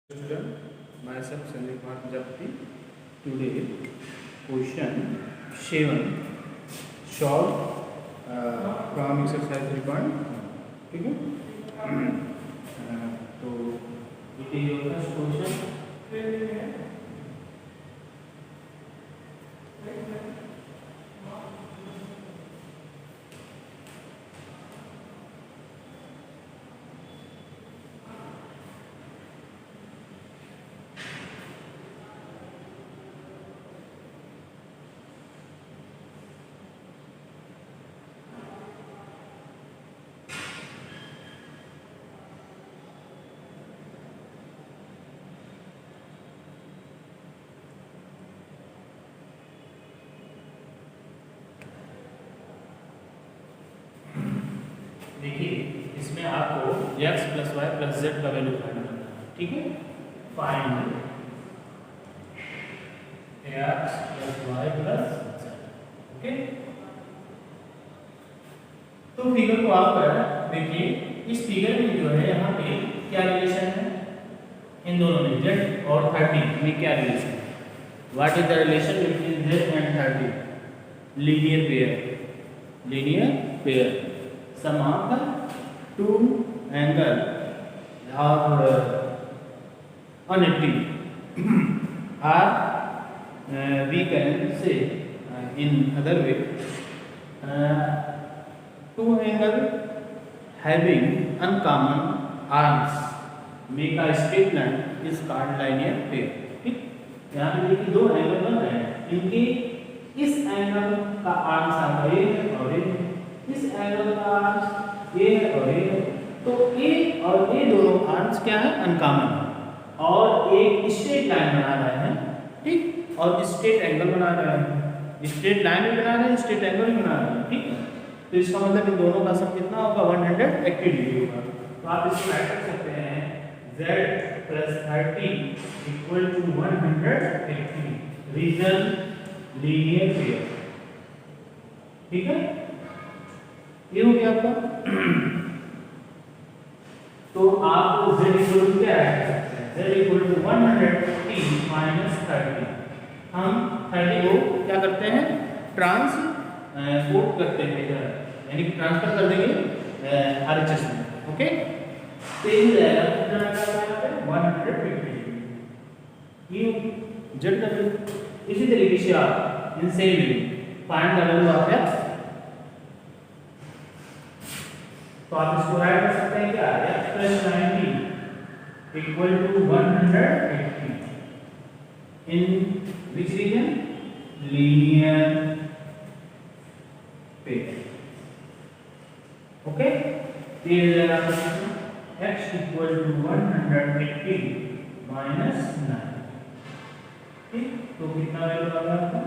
Student, myself Sandeep Kumar Prajapati. Today, question 7 solve from exercise 3.1. ठीक है? तो it is your first question. देखिए इसमें आपको x plus Y plus Z का वैल्यू फाइंड करना है, ठीक है? Find x plus Y plus Z, okay? तो फिगर को आप देखिए, इस फिगर में जो है यहाँ पे क्या रिलेशन है इन दोनों में, z और 30 में क्या रिलेशन है? What is the relation between z and 30? Linear pair sum of the two angle or 180 or we can say in other way two angle having uncommon arms make a straight line is called linear pair. ठीक, यहाँ पे देखिए दो angle बन रहे हैं, इनके इस एंगल का आर्म्स आपका ये है और ये, इस एंगल का आर्म्स ए है और ए है, तो ए और ए दोनों आर्म्स क्या है? अनकॉमन है और एक स्ट्रेट लाइन बना रहे हैं, ठीक? और स्ट्रेट एंगल बना रहे हैं, स्ट्रेट लाइन भी बना रहे हैं, स्ट्रेट एंगल भी बना रहे हैं, ठीक है? तो इसका मतलब इन दोनों का सम कितना होगा? 180 डिग्री होगा। तो आप इसको ऐड कर सकते हैं z plus 30 equal to 180, reason linear pair, ठीक है? ये हो गया आपका। तो आप z इक्वल टू क्या ऐड कर सकते हैं? z equal to 180 minus 30। हम 30 को क्या करते हैं? ट्रांसपोर्ट करते हैं इधर, यानी कि ट्रांसफर कर देंगे RHS में, ओके? तो ये हो जाएगा कितना आएगा? 150 ये z का वैल्यू। इसी तरीके से आप in same way find the value of x, तो आप इसको ऐड कर सकते हैं क्या? x plus 90 equal to 180 in which reason? Linear pair, okay? तो ये जाएगा x इक्वल टू 180 माइनस 9, ठीक? तो कितना वैल्यू आ गया आपका?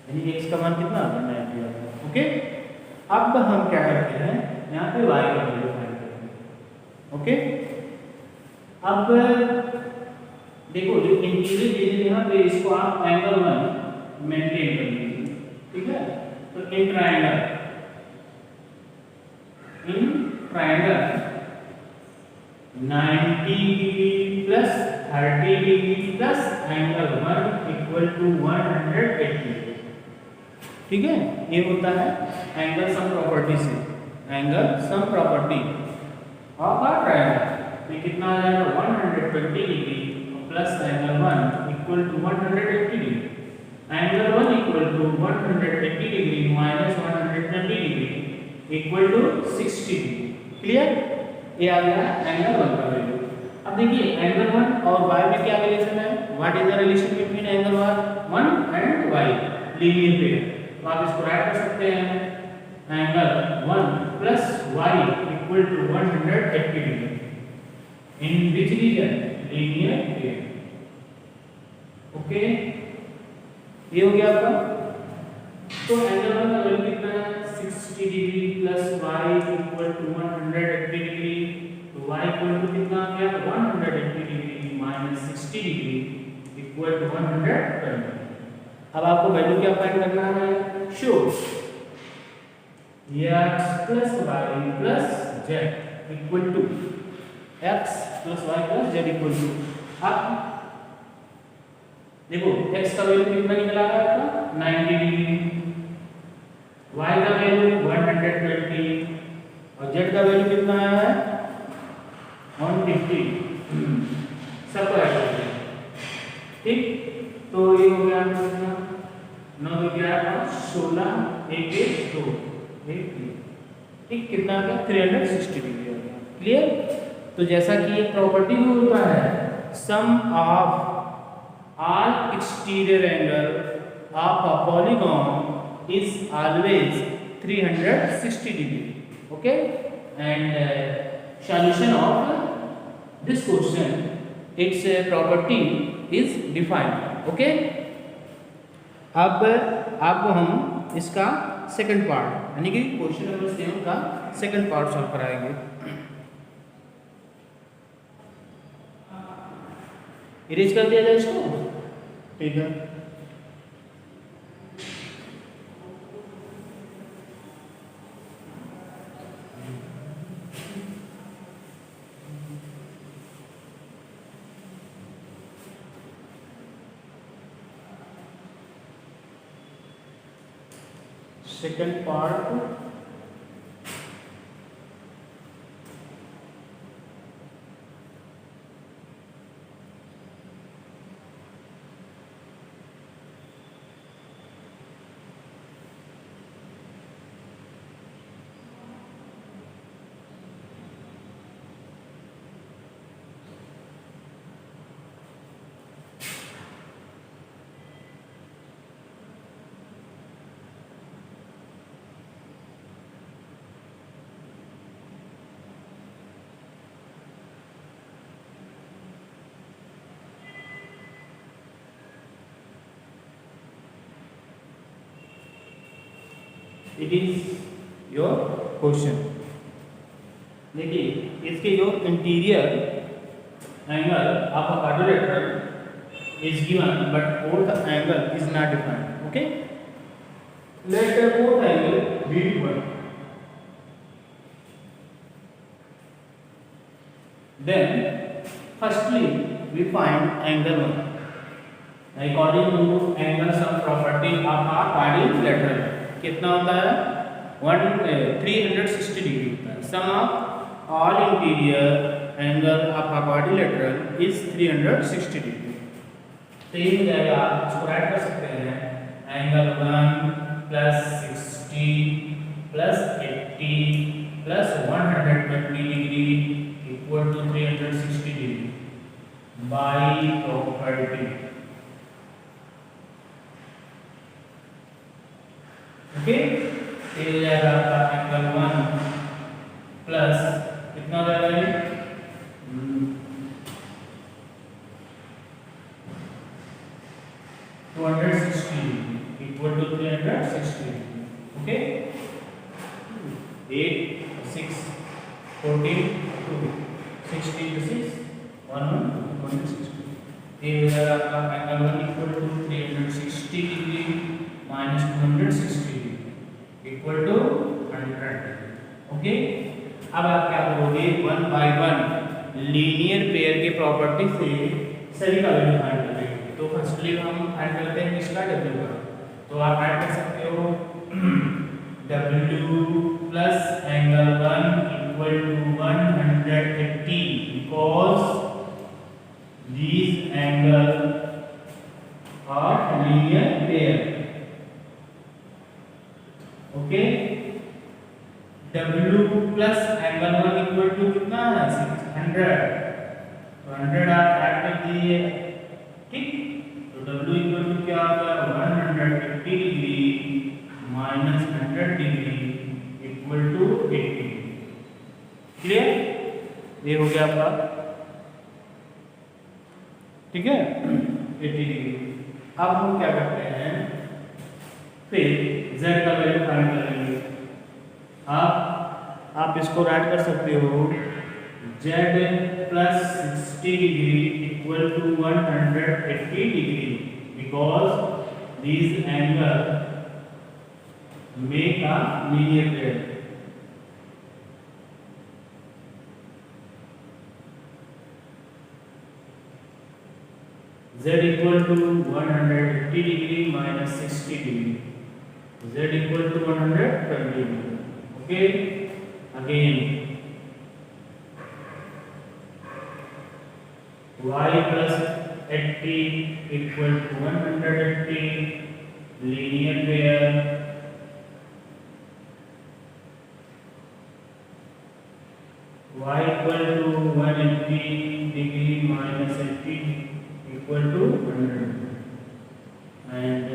यानी x का मान कितना आ गया? 90 आ गया, ओके? अब हम क्या करते हैं, यहाँ पे y का वैल्यू फाइंड करते हैं, ओके? अब देखो जो इंटीरियर रीजन यहाँ पे, इसको आप एंगल 1 मेंटेन कर लीजिए, ठीक है? तो in triangle 90 degree plus 30 degree plus angle 1 equal to 180, ठीक है? ये होता है एंगल सम प्रॉपर्टी से, angle sum property of a triangle. ये कितना आ जाएगा? 120 degree plus angle 1 equal to 180 degree, angle 1 equal to 180 degree minus 120 degree equal to 60 degree. Clear? ये आ गया एंगल 1 का वैल्यू। अब देखिए एंगल 1 और y में क्या रिलेशन है? What is the relation between angle 1 and y? Linear pair. तो आप इसको राइट कर सकते हैं, angle 1 plus y equal to 180 degree in which reason? Linear pair, okay? ये हो गया आपका। तो एंगल 1 का वैल्यू कितना है? 60 degree plus y equal to 180 degree, तो y इक्वल टू कितना आ गया? 180 degree minus 60 degree equal to 120। अब आपको वैल्यू क्या फाइंड करना है? Show x plus y plus z equal to x plus Y plus Z equal to, अब देखो x का वैल्यू कितना निकला है आपका 90 डिग्री, y का वैल्यू 120 और z का वैल्यू कितना आया है 150, सबको ऐड कर दिया। ठीक, तो ये हो गया आपका 9 हो गया 16 1 1 2 1 3, ठीक, कितना आ गया 360 डिग्री आ गया। क्लियर। तो जैसा कि ये प्रॉपर्टी में होता है sum of all exterior angle of a polygon is always 360 degree. Okay, and solution of this question, its property is defined. Okay, अब हम इसका सेकंड पार्ट यानी कि क्वेश्चन नंबर 7 का सेकंड पार्ट सॉल्व कराएंगे। इरेज कर दिया जाए इसको, ठीक है। Second part it is your question. देखिए इसके your interior angle of a quadrilateral is given but fourth angle is not defined. Okay, let the fourth angle be 1, then firstly we find angle 1 according to angle sum property of a quadrilateral कितना होता है 360 degree होता है। Sum of all interior angle of a quadrilateral is 360 degree. तो ये हो जाएगा, आप इसको ऐड कर सकते हैं angle 1 plus 60 plus 80 plus 120 degree equal to 360 degree by property. Okay, ये हो जाएगा आपका एंगल 1 प्लस कितना हो जाएगा ये 260 इक्वल टू 360। Okay, 8 6 14 2 60 to 6 160। ये हो जाएगा आपका angle 1 equal to 360 degree minus 260 equal to 100। Okay, अब आप क्या करोगे 1 बाय 1 लीनियर पेयर के प्रॉपर्टी से सभी का वैल्यू फाइंड करेंगे। तो फर्स्टली हम फाइंड करते हैं किसका W का, तो आप फाइंड कर सकते हो W plus angle 1 equal to 180 because these angle are linear pair। Okay, W plus angle 1 equal to कितना है 600, तो 100 आप ऐड कर दिए। ठीक, तो W इक्वल टू क्या आ गया 150 degree minus 100 degree equal to 80। Clear, ये हो गया आपका, ठीक है 80 डिग्री। अब हम क्या करते हैं फिर z का वैल्यू फाइंड करेंगे। आप इसको राइट कर सकते हो z plus 60 degree equal to 180 degree because these angle make a linear pair। z equal to 180 degree minus 60 degree. Z equal to 120 degree. Okay. Again, y plus 80 equal to 180, linear pair. Y equal to 180 degree minus 80 equal to 100, and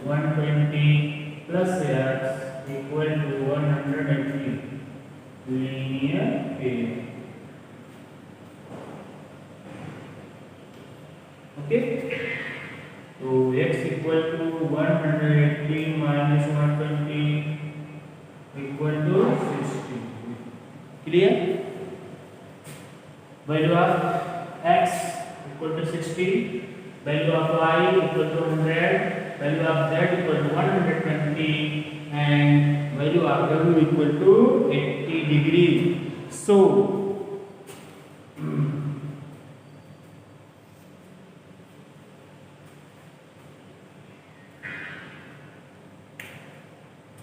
120 plus x equal to 180, linear pair. Okay, so x equal to 180 minus 120 equal to 60. Clear? Value of x equal to 60, value of y equal to 100, value of z equal to 120, and value of w equal to 80 degree. So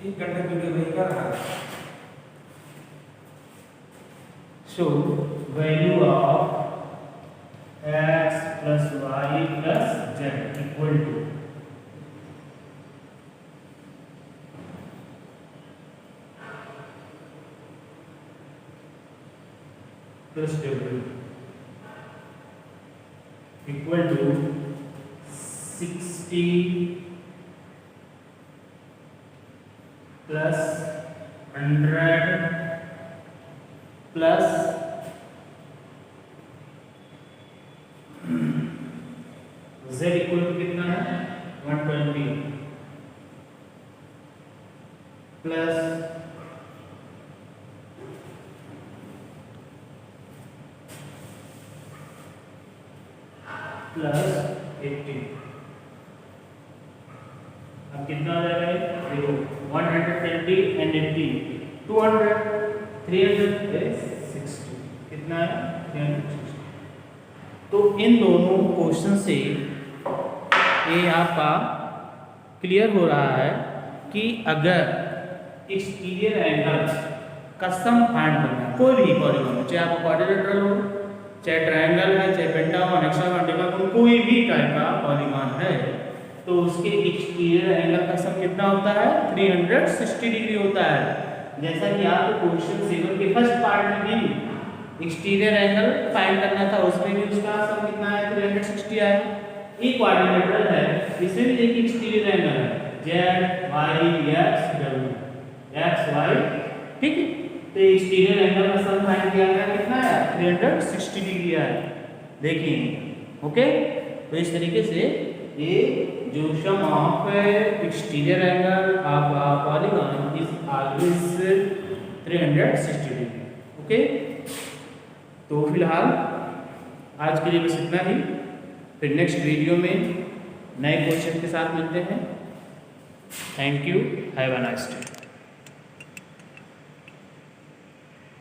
एक घंटे video नहीं कर रहा। So value of x plus y plus z equal to plus w equal to 60 plus 100 plus z equal to कितना है 120 plus plus 80। अब कितना आ जाएगा? देखो 120 एंड 80 200 360 कितना है 360। तो इन दोनों क्वेश्चन से ये आपका क्लियर हो रहा है कि अगर एक्सटीरियर एंगल का सम फाइंड करना है कोई भी पॉलीगॉन, चाहे आपका क्वाड्रिलेटरल हो, चाहे ट्रायंगल है, चाहे पेंटागन, हेक्सागन, डेकागन, कोई भी टाइप का पॉलीगॉन है, तो उसके एक्सटीरियर एंगल का सम कितना होता है 360 डिग्री होता है। जैसा कि आपको क्वेश्चन 7 के फर्स्ट पार्ट में भी एक्सटीरियर एंगल फाइंड करना था, उसमें भी उसका सम कितना है 360 आया। एक क्वाड्रिलेटरल है, इसमें भी एक एक्सटीरियर एंगल है z y x w x y, ठीक है। तो एक्सटीरियर एंगल का सम फाइंड किया गया कितना है 360 डिग्री आया। देखिए ओके, तो इस तरीके से ये जो sum of exterior angle of polygon is always 360 degree. Okay, तो फिलहाल आज के लिए बस इतना ही, फिर नेक्स्ट वीडियो में नए क्वेश्चन के साथ मिलते हैं। Thank you, have a nice day.